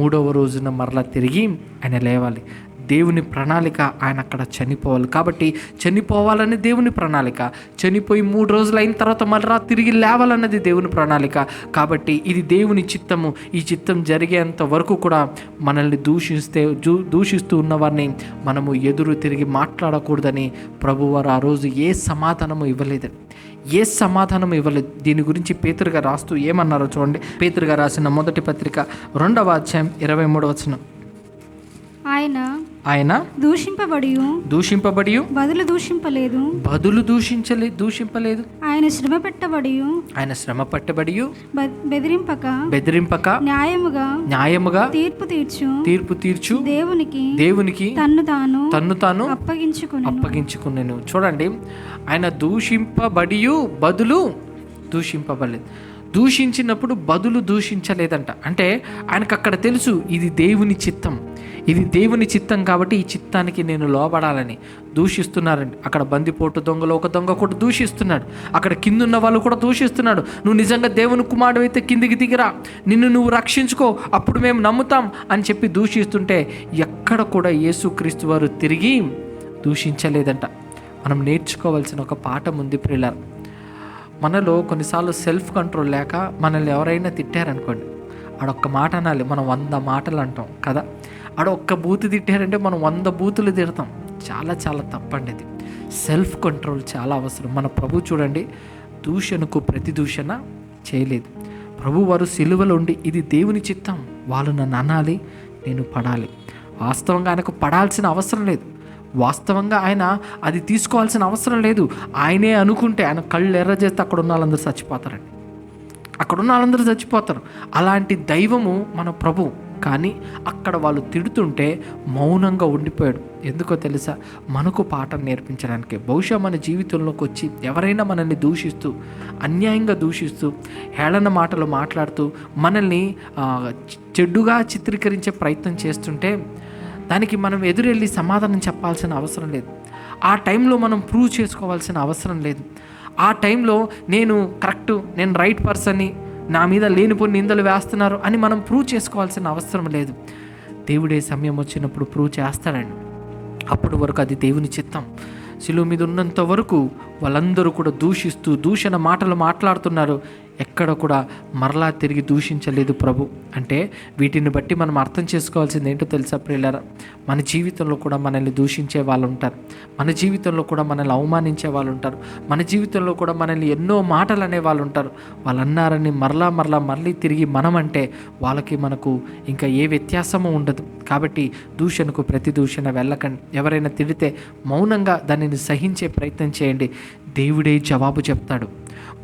3వ రోజున మరలా తిరిగి ఆయన లేవాలి. దేవుని ప్రణాళిక, ఆయన అక్కడ చనిపోవాలి. కాబట్టి చనిపోవాలని దేవుని ప్రణాళిక, చనిపోయి 3 రోజులు అయిన తర్వాత మళ్ళీ తిరిగి లేవాలన్నది దేవుని ప్రణాళిక. కాబట్టి ఇది దేవుని చిత్తము. ఈ చిత్తం జరిగేంత వరకు కూడా మనల్ని దూషిస్తూ ఉన్నవారిని మనము ఎదురు తిరిగి మాట్లాడకూడదని ప్రభువారు ఆ రోజు ఏ సమాధానము ఇవ్వలేదు. దీని గురించి పేతురు గారు రాస్తూ ఏమన్నారో చూడండి. పేతురు గారు రాసిన మొదటి పత్రిక 2వ అధ్యాయం 23వ వచనం. ఆయన దూషింపబడి బదులు దూషింపలేదు. ఆయన శ్రమ పట్టబడి బెదిరింపక న్యాయముగా తీర్పు తీర్చు దేవునికి తన్ను తాను అప్పగించుకునేను. చూడండి, ఆయన దూషింపబడి బదులు దూషింపబడలేదు. దూషించినప్పుడు బదులు దూషించలేదంట. అంటే ఆయనకు అక్కడ తెలుసు ఇది దేవుని చిత్తం కాబట్టి ఈ చిత్తానికి నేను లోబడాలని దూషిస్తున్నారండి. అక్కడ బందిపోటు దొంగలో ఒక దొంగ కూడా దూషిస్తున్నాడు. అక్కడ కిందున్న వాళ్ళు కూడా దూషిస్తున్నాడు. నువ్వు నిజంగా దేవుని కుమారుడు అయితే కిందికి దిగిరా, నిన్ను నువ్వు రక్షించుకో, అప్పుడు మేము నమ్ముతాం అని చెప్పి దూషిస్తుంటే ఎక్కడ కూడా యేసుక్రీస్తు వారు తిరిగి దూషించలేదంట. మనం నేర్చుకోవాల్సిన ఒక పాఠం ఉంది ప్రియులారా. మనలో కొన్నిసార్లు సెల్ఫ్ కంట్రోల్ లేక మనల్ని ఎవరైనా తిట్టారనుకోండి, ఆడొక్క మాట అనాలి, మనం 100 మాటలు అంటాం కదా. ఆడొక్క బూతు తిట్టారంటే మనం 100 బూతులు తిడతాం. చాలా చాలా తప్పండి ఇది. సెల్ఫ్ కంట్రోల్ చాలా అవసరం. మన ప్రభు చూడండి, దూషణకు ప్రతి దూషణ చేయలేదు. ప్రభు వారు సిలువలో ఉండి ఇది దేవుని చిత్తం, వాళ్ళు నన్ను అనాలి, నేను పడాలి. వాస్తవంగా ఆయనకు పడాల్సిన అవసరం లేదు. వాస్తవంగా ఆయన అది తీసుకోవాల్సిన అవసరం లేదు. ఆయనే అనుకుంటే ఆయన కళ్ళు ఎర్ర చేస్తే అక్కడ ఉన్న వాళ్ళందరూ చచ్చిపోతారు. అలాంటి దైవము మన ప్రభు. కానీ అక్కడ వాళ్ళు తిడుతుంటే మౌనంగా ఉండిపోయాడు. ఎందుకో తెలుసా? మనకు పాఠం నేర్పించడానికి. బహుశా మన జీవితంలోకి వచ్చి ఎవరైనా మనల్ని దూషిస్తూ, అన్యాయంగా దూషిస్తూ, హేళన మాటలు మాట్లాడుతూ మనల్ని చెడ్డుగా చిత్రీకరించే ప్రయత్నం చేస్తుంటే దానికి మనం ఎదురెళ్ళి సమాధానం చెప్పాల్సిన అవసరం లేదు. ఆ టైంలో మనం ప్రూవ్ చేసుకోవాల్సిన అవసరం లేదు. ఆ టైంలో నేను కరెక్టు, నేను రైట్ పర్సన్ని, నా మీద లేనిపోని నిందలు వేస్తున్నారు అని మనం ప్రూవ్ చేసుకోవాల్సిన అవసరం లేదు. దేవుడే సమయం వచ్చినప్పుడు ప్రూవ్ చేస్తాడండి. అప్పటి వరకు అది దేవుని చిత్తం. శిలువ మీద ఉన్నంత వరకు వాళ్ళందరూ కూడా దూషిస్తూ దూషణ మాటలు మాట్లాడుతున్నారు. ఎక్కడ కూడా మరలా తిరిగి దూషించలేదు ప్రభు. అంటే వీటిని బట్టి మనం అర్థం చేసుకోవాల్సింది ఏంటో తెలుసా ప్రియులారా? మన జీవితంలో కూడా మనల్ని దూషించే వాళ్ళు ఉంటారు. మన జీవితంలో కూడా మనల్ని అవమానించే వాళ్ళు ఉంటారు. మన జీవితంలో కూడా మనల్ని ఎన్నో మాటలు అనే వాళ్ళు ఉంటారు. వాళ్ళు అన్నారని మళ్ళీ తిరిగి మనం అంటే వాళ్ళకి మనకు ఇంకా ఏ వ్యత్యాసము ఉండదు. కాబట్టి దూషణకు ప్రతి దూషణ వెళ్ళకండి. ఎవరైనా తిడితే మౌనంగా దానిని సహించే ప్రయత్నం చేయండి. దేవుడే జవాబు చెప్తాడు.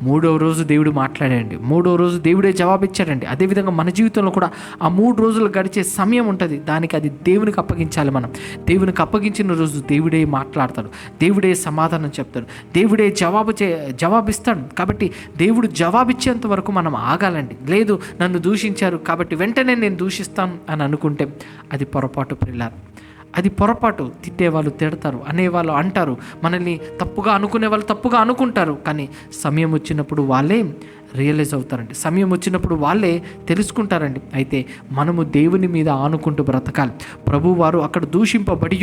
3వ రోజు దేవుడు మాట్లాడండి, 3వ రోజు దేవుడే జవాబు ఇచ్చాడండి. అదేవిధంగా మన జీవితంలో కూడా ఆ 3 రోజులు గడిచే సమయం ఉంటుంది. దానికి అది దేవునికి అప్పగించాలి. మనం దేవునికి అప్పగించిన రోజు దేవుడే మాట్లాడతాడు, దేవుడే సమాధానం చెప్తాడు, దేవుడే జవాబిస్తాడు. కాబట్టి దేవుడు జవాబిచ్చేంత వరకు మనం ఆగాలండి. లేదు నన్ను దూషించారు కాబట్టి వెంటనే నేను దూషిస్తాను అని అనుకుంటే అది పొరపాటు ప్రియులారా. అది పొరపాటు. తిట్టేవాళ్ళు తిడతారు, అనేవాళ్ళు అంటారు, మనల్ని తప్పుగా అనుకునే వాళ్ళు తప్పుగా అనుకుంటారు. కానీ సమయం వచ్చినప్పుడు వాళ్ళే రియలైజ్ అవుతారండి. సమయం వచ్చినప్పుడు వాళ్ళే తెలుసుకుంటారండి. అయితే మనము దేవుని మీద ఆనుకుంటూ బ్రతకాలి. ప్రభువారు అక్కడ దూషింపబడి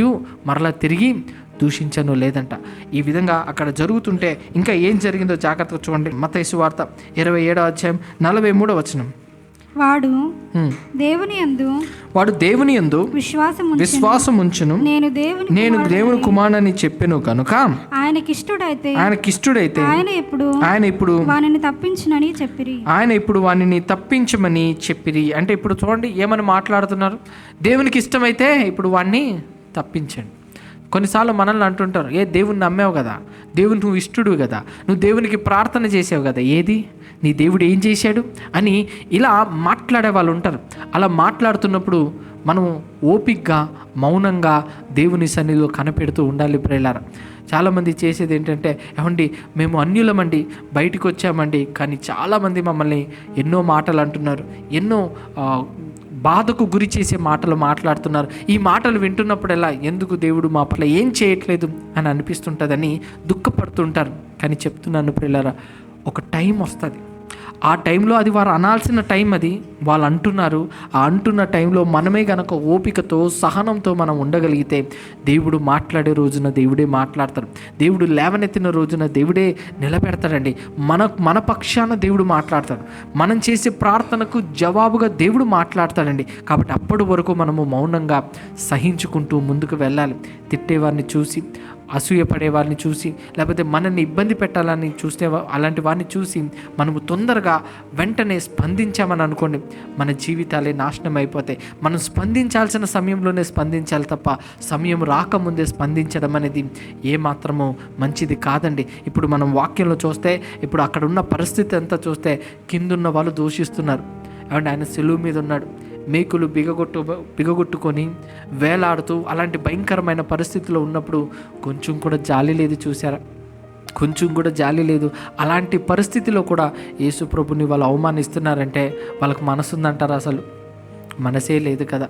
మరలా తిరిగి దూషించను లేదంట. ఈ విధంగా అక్కడ జరుగుతుంటే ఇంకా ఏం జరిగిందో జాగ్రత్తగా చూడండి. మత్తయి సువార్త 27వ అధ్యాయం 43వ వచనం. వాడు దేవుని యందు విశ్వాసం ఉంచును, నేను దేవుని కుమారుని చెప్పెను కనుక ఆయనకిష్టుడైతే ఆయన ఇప్పుడు వానిని తప్పించమని చెప్పిరి. అంటే ఇప్పుడు చూడండి ఏమని మాట్లాడుతున్నారు. దేవునికి ఇష్టమైతే ఇప్పుడు వాడిని తప్పించండి. కొన్నిసార్లు మనల్ని అంటుంటారు, దేవుని నమ్మావు కదా, దేవుని నువ్వు ఇష్టడు కదా, నువ్వు దేవునికి ప్రార్థన చేసావు కదా, ఏది నీ దేవుడు ఏం చేశాడు అని ఇలా మాట్లాడే వాళ్ళు ఉంటారు. అలా మాట్లాడుతున్నప్పుడు మనం ఓపికగా మౌనంగా దేవుని సన్నిధిలో కనిపెడుతూ ఉండాలి ప్రియులారా. చాలామంది చేసేది ఏంటంటే, ఏమండి మేము అన్యులమండి, బయటికి వచ్చామండి, కానీ చాలామంది మమ్మల్ని ఎన్నో మాటలు అంటున్నారు, ఎన్నో బాధకు గురి చేసే మాటలు మాట్లాడుతున్నారు. ఈ మాటలు వింటున్నప్పుడల్లా ఎందుకు దేవుడు మా పట్ల ఏం చేయట్లేదు అని అనిపిస్తుంటుందని దుఃఖపడుతుంటారు. కానీ చెప్తున్నాను ప్రియులారా, ఒక టైం వస్తుంది, ఆ టైంలో అది వారు అనాల్సిన టైం, అది వాళ్ళు అంటున్నారు. ఆ అంటున్న టైంలో మనమే గనక ఓపికతో సహనంతో మనం ఉండగలిగితే దేవుడు మాట్లాడే రోజున దేవుడే మాట్లాడతారు. దేవుడు లేవనెత్తిన రోజున దేవుడే నిలబెడతాడండి. మన పక్షాన దేవుడు మాట్లాడతాడు. మనం చేసే ప్రార్థనకు జవాబుగా దేవుడు మాట్లాడతాడండి. కాబట్టి అప్పటి వరకు మనము మౌనంగా సహించుకుంటూ ముందుకు వెళ్ళాలి. తిట్టేవారిని చూసి, అసూయపడే వారిని చూసి, లేకపోతే మనల్ని ఇబ్బంది పెట్టాలని చూస్తే అలాంటి వారిని చూసి మనము తొందరగా వెంటనే స్పందించామని అనుకోండి, మన జీవితాలే నాశనం అయిపోతాయి. మనం స్పందించాల్సిన సమయంలోనే స్పందించాలి తప్ప సమయం రాకముందే స్పందించడం అనేది ఏమాత్రమో మంచిది కాదండి. ఇప్పుడు మనం వాక్యంలో చూస్తే, ఇప్పుడు అక్కడ ఉన్న పరిస్థితి అంతా చూస్తే కిందున్న వాళ్ళు దూషిస్తున్నారు. ఏమంటే ఆయన సెలువు మీద ఉన్నాడు, మేకులు బిగగొట్టుకొని వేలాడుతూ అలాంటి భయంకరమైన పరిస్థితిలో ఉన్నప్పుడు కొంచెం కూడా జాలి లేదు, చూసారా? కొంచెం కూడా జాలి లేదు. అలాంటి పరిస్థితిలో కూడా యేసు ప్రభుని వాళ్ళు అవమానిస్తున్నారంటే వాళ్ళకు మనసు ఉందంటారా? అసలు మనసే లేదు కదా.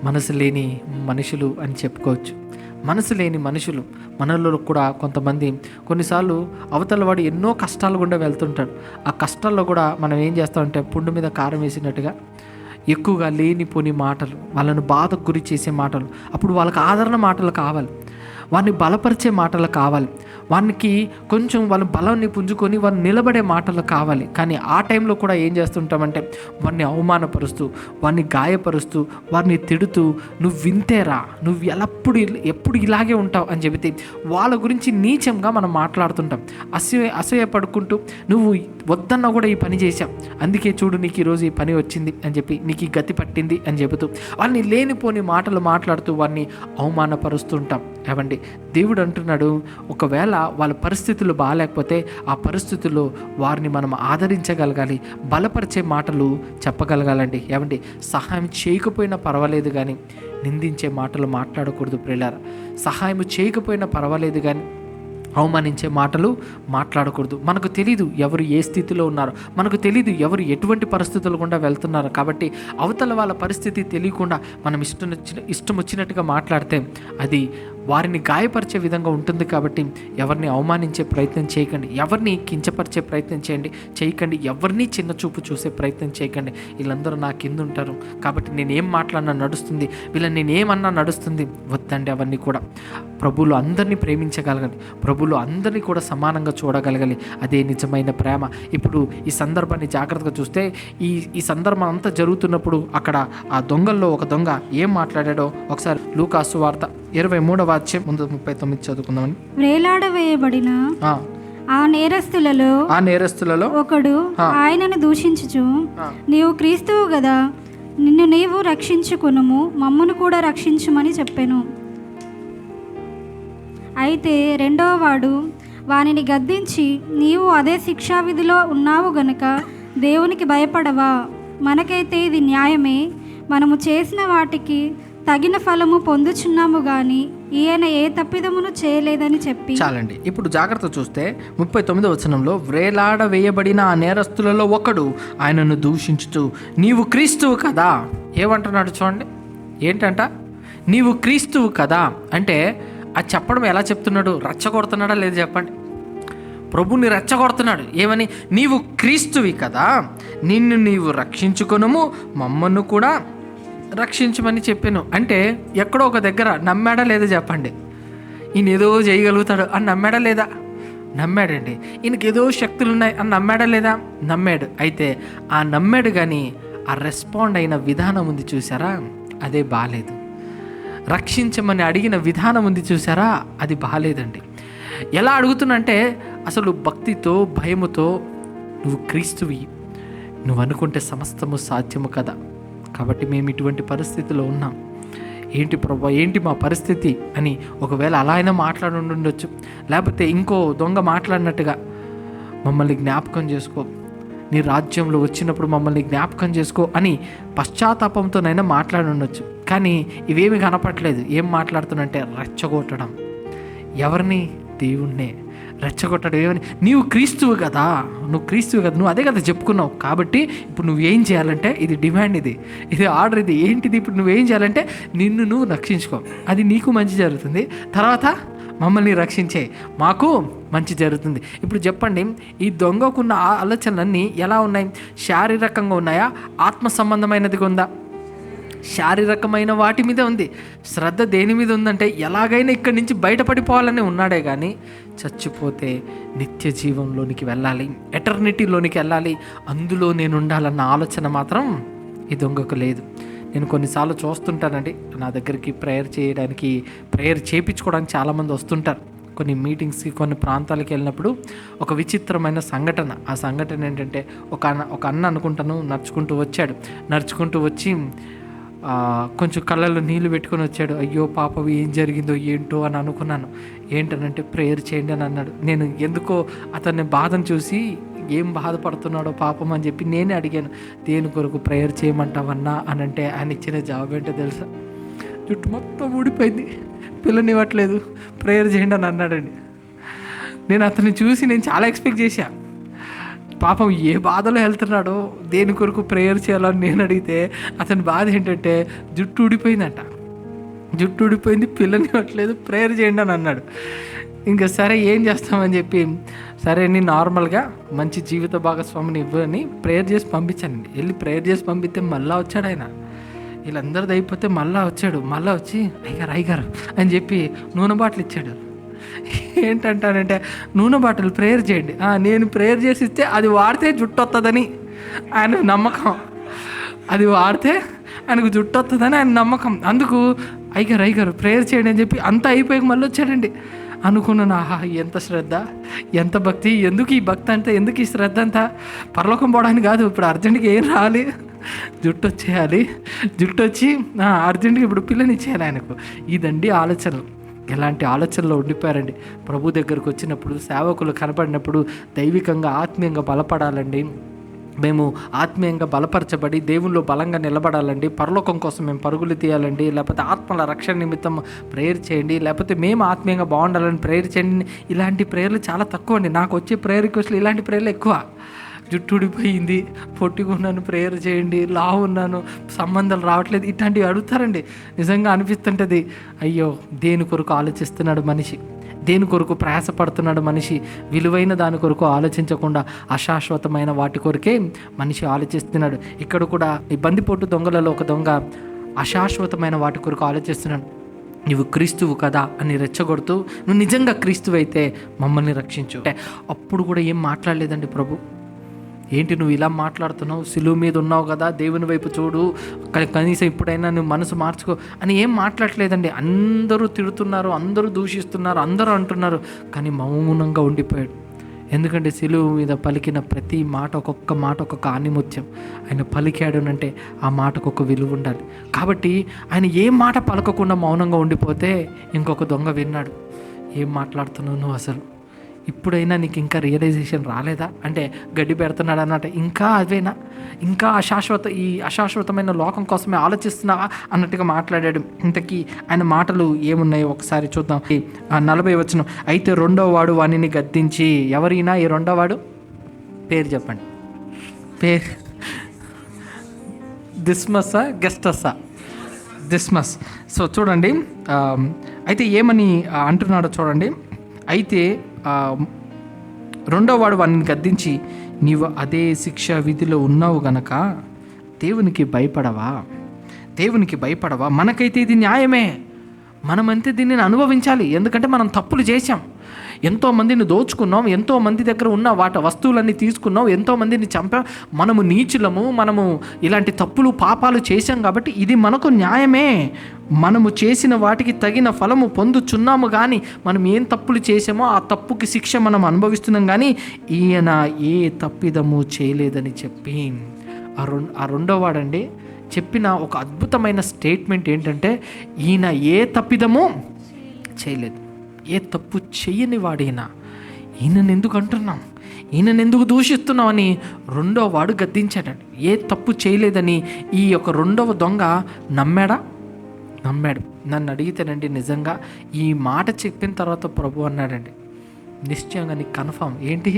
మనసు లేని మనుషులు అని చెప్పుకోవచ్చు. మనసు లేని మనుషులు మనలో కూడా కొంతమంది కొన్నిసార్లు అవతల వాడు ఎన్నో కష్టాలు గుండా వెళ్తుంటాడు. ఆ కష్టాల్లో కూడా మనం ఏం చేస్తామంటే పుండు మీద కారం వేసినట్టుగా ఎక్కువగా లేనిపోని మాటలు, వాళ్ళను బాధకు గురి చేసే మాటలు, అప్పుడు వాళ్ళకి ఆదరణ మాటలు కావాలి, వారిని బలపరిచే మాటలు కావాలి, వారికి కొంచెం వాళ్ళ బలాన్ని పుంజుకొని వారు నిలబడే మాటలు కావాలి. కానీ ఆ టైంలో కూడా ఏం చేస్తుంటామంటే వారిని అవమానపరుస్తూ, వారిని గాయపరుస్తూ, వారిని తిడుతూ, నువ్వు వింతేరా, నువ్వు ఎప్పుడు ఇలాగే ఉంటావు అని చెబితే వాళ్ళ గురించి నీచంగా మనం మాట్లాడుతుంటాం. అసూయ పడుకుంటూ, నువ్వు వద్దన్నా కూడా ఈ పని చేశావు, అందుకే చూడు నీకు ఈరోజు ఈ పని వచ్చింది అని చెప్పి, నీకు ఈ గతి పట్టింది అని చెబుతూ వాళ్ళని లేనిపోని మాటలు మాట్లాడుతూ వారిని అవమానపరుస్తుంటాం. ఏమండి, దేవుడు అంటున్నాడు, ఒకవేళ వాళ్ళ పరిస్థితులు బాగాలేకపోతే ఆ పరిస్థితుల్లో వారిని మనం ఆదరించగలగాలి, బలపరిచే మాటలు చెప్పగలగాలండి. ఏమండి, సహాయం చేయకపోయినా పర్వాలేదు కానీ నిందించే మాటలు మాట్లాడకూడదు ప్రియులారా. సహాయం చేయకపోయినా పర్వాలేదు కానీ అవమానించే మాటలు మాట్లాడకూడదు. మనకు తెలీదు ఎవరు ఏ స్థితిలో ఉన్నారో, మనకు తెలీదు ఎవరు ఎటువంటి పరిస్థితులు గుండా వెళ్తున్నారో. కాబట్టి అవతల వాళ్ళ పరిస్థితి తెలియకుండా మనం ఇష్టం వచ్చినట్టుగా మాట్లాడితే అది వారిని గాయపరిచే విధంగా ఉంటుంది. కాబట్టి ఎవరిని అవమానించే ప్రయత్నం చేయకండి, ఎవరిని కించపరిచే ప్రయత్నం చేయకండి, ఎవరిని చిన్న చూపు చూసే ప్రయత్నం చేయకండి. వీళ్ళందరూ నా కింద ఉంటారు కాబట్టి నేనేం మాట్లాడినా నడుస్తుంది, వీళ్ళని నేనేమన్నా నడుస్తుంది, వద్దండి. అవన్నీ కూడా ప్రభువులు అందరినీ ప్రేమించగలగాలి, ప్రభువులు అందరినీ కూడా సమానంగా చూడగలగాలి. అదే నిజమైన ప్రేమ. ఇప్పుడు ఈ సందర్భాన్ని జాగ్రత్తగా చూస్తే ఈ సందర్భం అంతా జరుగుతున్నప్పుడు అక్కడ ఆ దొంగల్లో ఒక దొంగ ఏం మాట్లాడాడో ఒకసారి లూకాసు వార్త 23వ అధ్యాయం ముందు 39 చదువుకుందామని. వేలాడవేయబడిన ఆ నేరస్తులలో ఒకడు ఆయనను దూషించుచు, నీవు క్రీస్తువు గదా, నిన్ను నీవు రక్షించుకొనుము, మమ్మును కూడా రక్షించుమని చెప్పెను. అయితే రెండవ వాడు వానిని గద్దించి, నీవు అదే శిక్షావిధిలో ఉన్నావు గనుక దేవునికి భయపడవా? మనకైతే ఇది న్యాయమే, మనము చేసిన వాటికి తగిన ఫలము పొందుచున్నాము గాని ఈయన ఏ తప్పిదమును చేయలేదని చెప్పి. చాలండి. ఇప్పుడు జాగ్రత్త చూస్తే 39వ వచనంలో, వ్రేలాడ వేయబడిన ఆ నేరస్తులలో ఒకడు ఆయనను దూషించుతూ, నీవు క్రీస్తువు కదా. ఏమంటున్నాడు చూడండి, ఏంటంట? నీవు క్రీస్తువు కదా అంటే అది చెప్పడం ఎలా చెప్తున్నాడు? రెచ్చగొడుతున్నాడా లేదు చెప్పండి? ప్రభుని రెచ్చగొడుతున్నాడు. ఏమని? నీవు క్రీస్తువి కదా, నిన్ను నీవు రక్షించుకొనుము, మమ్మను కూడా రక్షించమని చెప్పాను. అంటే ఎక్కడో ఒక దగ్గర నమ్మాడా లేదా చెప్పండి? ఈయన ఏదో చేయగలుగుతాడు అని నమ్మాడా లేదా? నమ్మాడండి. ఈయనకి ఏదో శక్తులు ఉన్నాయి అని నమ్మాడా లేదా? నమ్మాడు. అయితే ఆ నమ్మాడు కానీ ఆ రెస్పాండ్ అయిన విధానం ఉంది చూసారా, అదే బాలేదు. రక్షించమని అడిగిన విధానం ఉంది చూసారా, అది బాలేదండి. ఎలా అడుగుతున్నంటే అసలు భక్తితో భయముతో, నువ్వు క్రీస్తువి, నువ్వు అనుకుంటే సమస్తము సాధ్యము కదా, కాబట్టి మేము ఇటువంటి పరిస్థితిలో ఉన్నాం, ఏంటి ప్రభా, ఏంటి మా పరిస్థితి అని ఒకవేళ అలా అయినా మాట్లాడి ఉండొచ్చు. లేకపోతే ఇంకో దొంగ మాట్లాడినట్టుగా, మమ్మల్ని జ్ఞాపకం చేసుకో, నీ రాజ్యంలో వచ్చినప్పుడు మమ్మల్ని జ్ఞాపకం చేసుకో అని పశ్చాత్తాపంతోనైనా మాట్లాడి ఉండొచ్చు. కానీ ఇవేమి కనపట్లేదు. ఏం మాట్లాడుతున్నంటే రెచ్చగొట్టడం. ఎవరిని? దేవుణ్ణే రెచ్చగొట్టడం. ఏమని? నీవు క్రీస్తువు కదా, నువ్వు క్రీస్తువు కదా, నువ్వు అదే కదా చెప్పుకున్నావు, కాబట్టి ఇప్పుడు నువ్వేం చేయాలంటే, ఇది డిమాండ్, ఇది ఆర్డర్, ఇది ఏంటిది, ఇప్పుడు నువ్వేం చేయాలంటే నిన్ను నువ్వు రక్షించుకో, అది నీకు మంచి జరుగుతుంది, తర్వాత మమ్మల్ని రక్షించే, మాకు మంచి జరుగుతుంది. ఇప్పుడు చెప్పండి, ఈ దొంగకున్న ఆలోచనలన్నీ ఎలా ఉన్నాయి? శారీరకంగా ఉన్నాయా, ఆత్మ సంబంధమైనదిగా ఉందా? శారీరకమైన వాటి మీద ఉంది. శ్రద్ధ దేని మీద ఉందంటే, ఎలాగైనా ఇక్కడి నుంచి బయటపడిపోవాలని ఉన్నాడే కానీ, చచ్చిపోతే నిత్య జీవంలోనికి వెళ్ళాలి, ఎటర్నిటీలోనికి వెళ్ళాలి, అందులో నేను ఉండాలన్న ఆలోచన మాత్రం ఈ దొంగకు లేదు. నేను కొన్నిసార్లు చూస్తుంటానండి, నా దగ్గరికి ప్రేయర్ చేయించుకోవడానికి చాలామంది వస్తుంటారు. కొన్ని మీటింగ్స్కి, కొన్ని ప్రాంతాలకు వెళ్ళినప్పుడు ఒక విచిత్రమైన సంఘటన. ఆ సంఘటన ఏంటంటే, ఒక అన్న అనుకుంటాను నడుచుకుంటూ వచ్చి కొంచెం కళ్ళల్లో నీళ్లు పెట్టుకొని వచ్చాడు. అయ్యో పాపం, ఏం జరిగిందో ఏంటో అని అనుకున్నాను. ఏంటనంటే ప్రేయర్ చేయండి అని అన్నాడు. నేను ఎందుకో అతన్ని బాధను చూసి, ఏం బాధపడుతున్నాడో పాపం అని చెప్పి నేనే అడిగాను, దేని కొరకు ప్రేయర్ చేయమంటావన్నా అని అంటే ఆయన ఇచ్చిన జవాబు ఏంటో తెలుసా? జుట్టు మొత్తం ఊడిపోయింది, పిల్లనివ్వట్లేదు, ప్రేయర్ చేయండి అని అన్నాడండి. నేను అతన్ని చూసి నేను చాలా ఎక్స్పెక్ట్ చేశా, పాపం ఏ బాధలో వెళ్తున్నాడో, దేని కొరకు ప్రేయర్ చేయాలని నేను అడిగితే అతని బాధ ఏంటంటే జుట్టు ఊడిపోయింది, పిల్లనివ్వట్లేదు, ప్రేయర్ చేయండి అని అన్నాడు. ఇంకా సరే ఏం చేస్తామని చెప్పి, సరే నేను నార్మల్గా మంచి జీవిత భాగస్వామిని ఇవ్వని ప్రేయర్ చేసి పంపించానండి. వెళ్ళి ప్రేయర్ చేసి పంపిస్తే మళ్ళీ వచ్చాడు ఆయన. వీళ్ళందరిది అయిపోతే మళ్ళీ వచ్చి అయ్యగారు అని చెప్పి నూనె బాటిల్ ఇచ్చాడు. ఏంటంటానంటే, నూనె బాటిల్ ప్రేయర్ చేయండి, నేను ప్రేయర్ చేసి ఇస్తే అది వాడితే జుట్టు వస్తుందని ఆయన నమ్మకం, అది వాడితే ఆయనకు జుట్టు వస్తుందని ఆయన నమ్మకం. అందుకు అయ్యగారు ప్రేయర్ చేయండి అని చెప్పి అంతా అయిపోయి మళ్ళీ వచ్చాడండి. అనుకున్నాను, ఆహా ఎంత శ్రద్ధ, ఎంత భక్తి, ఎందుకు ఈ భక్తి అంతా, ఎందుకు ఈ శ్రద్ధ అంతా? పరలోకం పోవడానికి కాదు, ఇప్పుడు అర్జెంట్గా ఏం రావాలి, జుట్టు వచ్చి అర్జెంటుగా ఇప్పుడు పిల్లనిచ్చేయాలి ఆయనకు. ఇదండి ఆలోచనలు. ఎలాంటి ఆలోచనలో ఉండిపోయారండి. ప్రభు దగ్గరకు వచ్చినప్పుడు, సేవకులు కనపడినప్పుడు దైవికంగా ఆత్మీయంగా బలపడాలండి. మేము ఆత్మీయంగా బలపరచబడి దేవుల్లో బలంగా నిలబడాలండి. పరలోకం కోసం మేము పరుగులు తీయాలండి, లేకపోతే ఆత్మల రక్షణ నిమిత్తం ప్రేయర్ చేయండి, లేకపోతే మేము ఆత్మీయంగా బాగుండాలని ప్రేయర్ చేయండి. ఇలాంటి ప్రేయర్లు చాలా తక్కువ అండి. నాకు వచ్చే ప్రేయర్ రిక్వెస్ట్లు ఇలాంటి ప్రేయర్లు ఎక్కువ. జుట్టు ఊడిపోయింది, పొట్టిగా ఉన్నాను, ప్రేయర్ చేయండి, లావు ఉన్నాను, సంబంధాలు రావట్లేదు, ఇట్లాంటివి అడుగుతారండి. నిజంగా అనిపిస్తుంటుంది, అయ్యో దేని కొరకు ఆలోచిస్తున్నాడు మనిషి, దేని కొరకు ప్రయాసపడుతున్నాడు మనిషి, విలువైన దాని కొరకు ఆలోచించకుండా అశాశ్వతమైన వాటి కొరకే మనిషి ఆలోచిస్తున్నాడు. ఇక్కడ కూడా ఈ బందిపోటు దొంగలలో ఒక దొంగ అశాశ్వతమైన వాటి కొరకు ఆలోచిస్తున్నాడు. నువ్వు క్రీస్తువు కదా అని రెచ్చగొడుతూ, నువ్వు నిజంగా క్రీస్తువు అయితే మమ్మల్ని రక్షించు అంటే, అప్పుడు కూడా ఏం మాట్లాడలేదండి ప్రభు. ఏంటి నువ్వు ఇలా మాట్లాడుతున్నావు, సిలువ మీద ఉన్నావు కదా, దేవుని వైపు చూడు, కనీసం ఇప్పుడైనా నువ్వు మనసు మార్చుకో అని ఏం మాట్లాడలేదండి. అందరూ తిడుతున్నారు, అందరూ దూషిస్తున్నారు, అందరూ అంటున్నారు, కానీ మౌనంగా ఉండిపోయాడు. ఎందుకంటే సిలువ మీద పలికిన ప్రతి మాట, ఒక్కొక్క మాట ఒక్కొక్క ఆణిముత్యం. ఆయన పలికాడు అంటే ఆ మాటకు ఒక విలువ ఉండాలి. కాబట్టి ఆయన ఏ మాట పలకకుండా మౌనంగా ఉండిపోతే ఇంకొక దొంగ విన్నాడు, ఏం మాట్లాడుతున్నావు నువ్వు, అసలు ఇప్పుడైనా నీకు ఇంకా రియలైజేషన్ రాలేదా అంటే, గడ్డి పెడుతున్నాడు అన్నట్టు, ఇంకా అదేనా, ఇంకా ఈ అశాశ్వతమైన లోకం కోసమే ఆలోచిస్తున్నావా అన్నట్టుగా మాట్లాడాడు. ఇంతకీ ఆయన మాటలు ఏమున్నాయో ఒకసారి చూద్దాం. 40 వచనం, అయితే రెండో వాడు వానిని గద్దించి, ఎవరైనా ఈ రెండో వాడు పేరు చెప్పండి, పేరు దిస్మస్సా గెస్టస్సా? దిస్మస్. సో చూడండి, అయితే ఏమని అంటున్నాడో చూడండి. అయితే రెండో వాడు వాడిని గద్దించి, నీవు అదే శిక్ష విధిలో ఉన్నావు గనక దేవునికి భయపడవా? మనకైతే ఇది న్యాయమే, మనమంతే దీనిని అనుభవించాలి, ఎందుకంటే మనం తప్పులు చేశాం. ఎంతోమందిని దోచుకున్నాం, ఎంతోమంది దగ్గర ఉన్న వస్తువులన్నీ తీసుకున్నాం, ఎంతోమందిని చంపాం, మనము నీచులము, మనము ఇలాంటి తప్పులు పాపాలు చేశాం కాబట్టి ఇది మనకు న్యాయమే, మనము చేసిన వాటికి తగిన ఫలము పొందుచున్నాము. కానీ మనం ఏం తప్పులు చేసామో ఆ తప్పుకి శిక్ష మనం అనుభవిస్తున్నాం. కానీ ఈయన ఏ తప్పిదము చేయలేదని చెప్పి ఆ రెండో వాడండి చెప్పిన ఒక అద్భుతమైన స్టేట్మెంట్ ఏంటంటే, ఈయన ఏ తప్పిదము చేయలేదు, ఏ తప్పు చేయని వాడైనా ఈయనను ఎందుకు అంటున్నాం, ఈయనను ఎందుకు దూషిస్తున్నాం అని రెండో వాడు గద్దించాడండి. ఏ తప్పు చేయలేదని ఈ యొక్క రెండవ దొంగ నమ్మాడు. నన్ను అడిగితేనండి, నిజంగా ఈ మాట చెప్పిన తర్వాత ప్రభు అన్నాడండి, నిశ్చయంగా నీకు కన్ఫామ్ ఏంటి,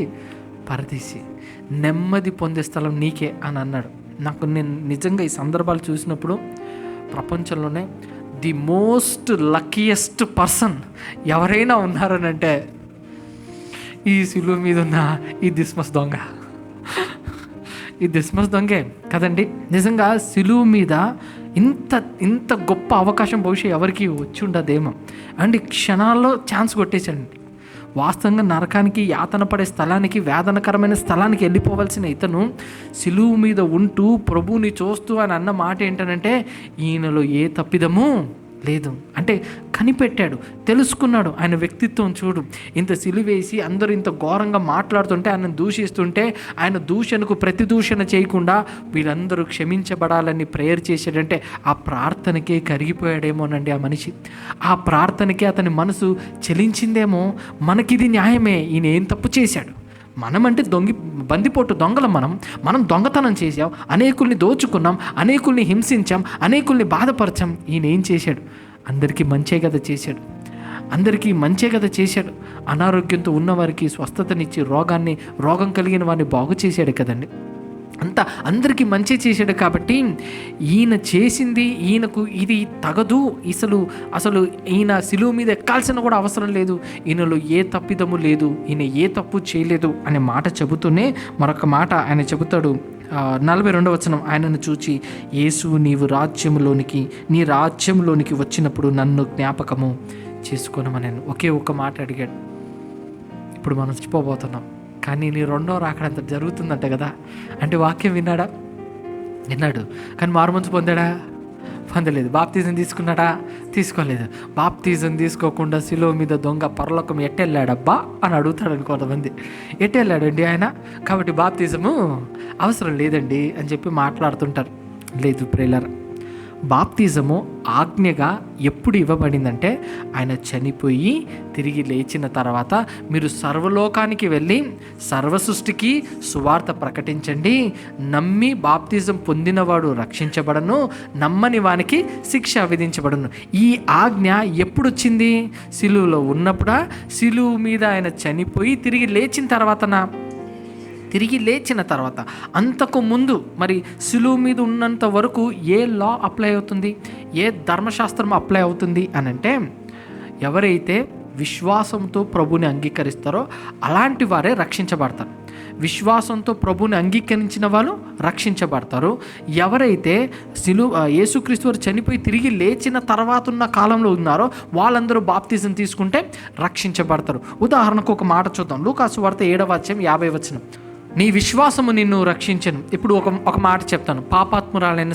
పరదేశి, నెమ్మది పొందే స్థలం నీకే అని అన్నాడు. నేను నిజంగా ఈ సందర్భాలు చూసినప్పుడు ప్రపంచంలోనే ది మోస్ట్ లక్కీయెస్ట్ పర్సన్ ఎవరైనా ఉన్నారనంటే ఈ సిలువ మీద ఉన్న ఈ దిస్మస్ దొంగే కదండి. నిజంగా సిలువ మీద ఇంత గొప్ప అవకాశం బహుశా ఎవరికి వచ్చి ఉండదేమో అండి. క్షణాల్లో ఛాన్స్ కొట్టేశాడండి. వాస్తవంగా నరకానికి, యాతన పడే స్థలానికి, వేదనకరమైన స్థలానికి వెళ్ళిపోవాల్సిన ఇతను సిలువ మీద ఉంటూ ప్రభువుని చూస్తూ అని అన్న మాట ఏంటనంటే, ఈయనలో ఏ తప్పిదము లేదు అంటే కనిపెట్టాడు, తెలుసుకున్నాడు. ఆయన వ్యక్తిత్వం చూడు, ఇంత సిలువేసి అందరూ ఇంత ఘోరంగా మాట్లాడుతుంటే, ఆయన దూషిస్తుంటే, ఆయన దూషణకు ప్రతి దూషణ చేయకుండా వీళ్ళందరూ క్షమించబడాలని ప్రేయర్ చేశాడంటే ఆ ప్రార్థనకే కరిగిపోయాడేమోనండి ఆ మనిషి. ఆ ప్రార్థనకే అతని మనసు చెలించిందేమో. మనకిది న్యాయమే, ఈయన ఏం తప్పు చేశాడు, మనమంటే బందిపోటు దొంగలం, మనం దొంగతనం చేసాం, అనేకుల్ని దోచుకున్నాం, అనేకుల్ని హింసించాం, అనేకుల్ని బాధపరచాం. ఈయన ఏం చేశాడు, అందరికీ మంచే కదా చేశాడు. అనారోగ్యంతో ఉన్నవారికి స్వస్థతనిచ్చి రోగం కలిగిన వారిని బాగు చేశాడు కదండి. అందరికీ మంచి చేశాడు. కాబట్టి ఈయన చేసింది, ఈయనకు ఇది తగదు, అసలు ఈయన సిలువ మీద ఎక్కాల్సిన కూడా అవసరం లేదు, ఈయనలో ఏ తప్పిదము లేదు, ఈయన ఏ తప్పు చేయలేదు అనే మాట చెబుతూనే మరొక మాట ఆయన చెబుతాడు. 42వ వచనం, ఆయనను చూచి, యేసు నీ రాజ్యంలోనికి వచ్చినప్పుడు నన్ను జ్ఞాపకము చేసుకోనమని ఒకే ఒక్క మాట అడిగాడు. ఇప్పుడు మనం చచ్చిపోబోతున్నాం, కానీ నీ రెండో రాకడంత జరుగుతుందంట కదా. అంటే వాక్యం విన్నాడు, కానీ మారుమనసు పొందలేదు. బాప్తిజం తీసుకున్నాడా? తీసుకోలేదు. బాప్తిజం తీసుకోకుండా సిలువ మీద దొంగ పరలోకం ఎట్టెళ్ళాడబ్బా అని అడుగుతాడని కొంతమంది. ఎట్టెళ్ళాడండి ఆయన, కాబట్టి బాప్తిజము అవసరం లేదండి అని చెప్పి మాట్లాడుతుంటారు. లేదు ప్రియులారా, బాప్తిజము ఆజ్ఞగా ఎప్పుడు ఇవ్వబడిందంటే, ఆయన చనిపోయి తిరిగి లేచిన తర్వాత మీరు సర్వలోకానికి వెళ్ళి సర్వసృష్టికి సువార్త ప్రకటించండి, నమ్మి బాప్తిజం పొందినవాడు రక్షించబడను, నమ్మని వానికి శిక్ష విధించబడను. ఈ ఆజ్ఞ ఎప్పుడు వచ్చింది? సిలువలో ఉన్నప్పుడా? సిలువ మీద ఆయన చనిపోయి తిరిగి లేచిన తర్వాత అంతకు ముందు మరి సిలువ మీద ఉన్నంత వరకు ఏ లా అప్లై అవుతుంది, ఏ ధర్మశాస్త్రం అప్లై అవుతుంది అని అంటే, ఎవరైతే విశ్వాసంతో ప్రభుని అంగీకరిస్తారో అలాంటి వారే రక్షించబడతారు. విశ్వాసంతో ప్రభుని అంగీకరించిన వాళ్ళు రక్షించబడతారు. ఎవరైతే యేసుక్రీస్తు వారు చనిపోయి తిరిగి లేచిన తర్వాత ఉన్న కాలంలో ఉన్నారో వాళ్ళందరూ బాప్తిజం తీసుకుంటే రక్షించబడతారు. ఉదాహరణకు ఒక మాట చూద్దాం. లూకాసు వార్త 7వ అధ్యాయం 50వ వచనం, నీ విశ్వాసము నిన్ను రక్షించను. ఇప్పుడు ఒక మాట చెప్తాను. పాపాత్మురాలైన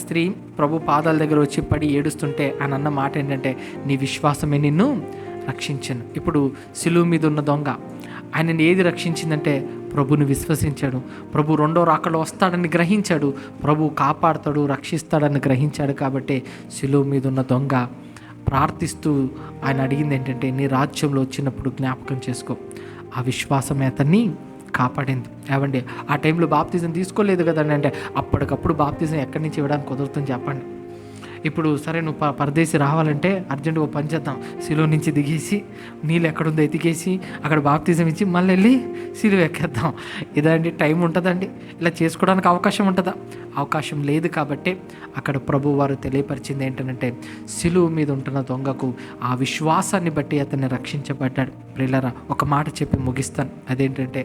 స్త్రీ ప్రభు పాదాల దగ్గర వచ్చి పడి ఏడుస్తుంటే ఆయన అన్న మాట ఏంటంటే, నీ విశ్వాసమే నిన్ను రక్షించను. ఇప్పుడు సిలువ మీద ఉన్న దొంగ, ఆయనని ఏది రక్షించిందంటే ప్రభుని విశ్వసించాడు. ప్రభు రెండో రాకలో వస్తాడని గ్రహించాడు, ప్రభు కాపాడుతాడు, రక్షిస్తాడని గ్రహించాడు. కాబట్టి సిలువ మీద ఉన్న దొంగ ప్రార్థిస్తూ ఆయన అడిగింది ఏంటంటే, నీ రాజ్యంలో వచ్చినప్పుడు జ్ఞాపకం చేసుకో. ఆ విశ్వాసమే అతన్ని కాపాడింది. ఏమండి, ఆ టైంలో బాప్తిజం తీసుకోలేదు కదండి. అంటే అప్పటికప్పుడు బాప్తిజం ఎక్కడి నుంచి ఇవ్వడానికి కుదురుతుంది చెప్పండి. ఇప్పుడు సరే, నువ్వు పరదేశి రావాలంటే అర్జెంటుగా పని చేద్దాం, సిలువ నుంచి దిగేసి నీళ్ళు ఎక్కడుందో ఎతికేసి అక్కడ బాప్తిజం ఇచ్చి మళ్ళీ వెళ్ళి సిలువ ఎక్కేద్దాం. ఇదండి టైం ఉంటుందండి? ఇలా చేసుకోవడానికి అవకాశం ఉంటుందా? అవకాశం లేదు. కాబట్టి అక్కడ ప్రభు వారు తెలియపరిచింది ఏంటంటే, సిలువ మీద ఉంటున్న దొంగకు ఆ విశ్వాసాన్ని బట్టి అతన్ని రక్షించబడ్డాడు. ప్రియులారా, ఒక మాట చెప్పి ముగిస్తాను. అదేంటంటే,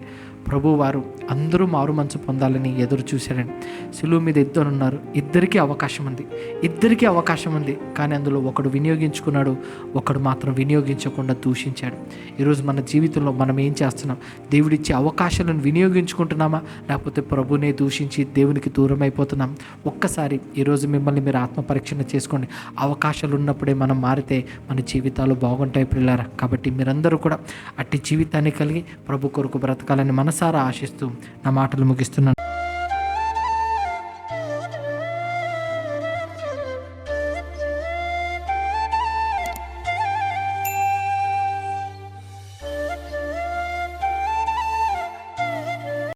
ప్రభు వారు అందరూ మారు మనసు పొందాలని ఎదురు చూశారండి. సులువు మీద ఇద్దరు ఉన్నారు, ఇద్దరికీ అవకాశం ఉంది. కానీ అందులో ఒకడు వినియోగించుకున్నాడు, ఒకడు మాత్రం వినియోగించకుండా దూషించాడు. ఈరోజు మన జీవితంలో మనం ఏం చేస్తున్నాం? దేవుడిచ్చే అవకాశాలను వినియోగించుకుంటున్నామా, లేకపోతే ప్రభునే దూషించి దేవునికి దూరం అయిపోతున్నాం? ఒక్కసారి ఈరోజు మిమ్మల్ని మీరు ఆత్మపరీక్షణ చేసుకోండి. అవకాశాలు ఉన్నప్పుడే మనం మారితే మన జీవితాలు బాగుంటాయి ప్రియులారా. కాబట్టి మీరందరూ కూడా అట్టి జీవితాన్ని కలిగి ప్రభు కొరకు బ్రతకాలని మనసారా ఆశిస్తూ నా మాటలు ముగిస్తున్నాను.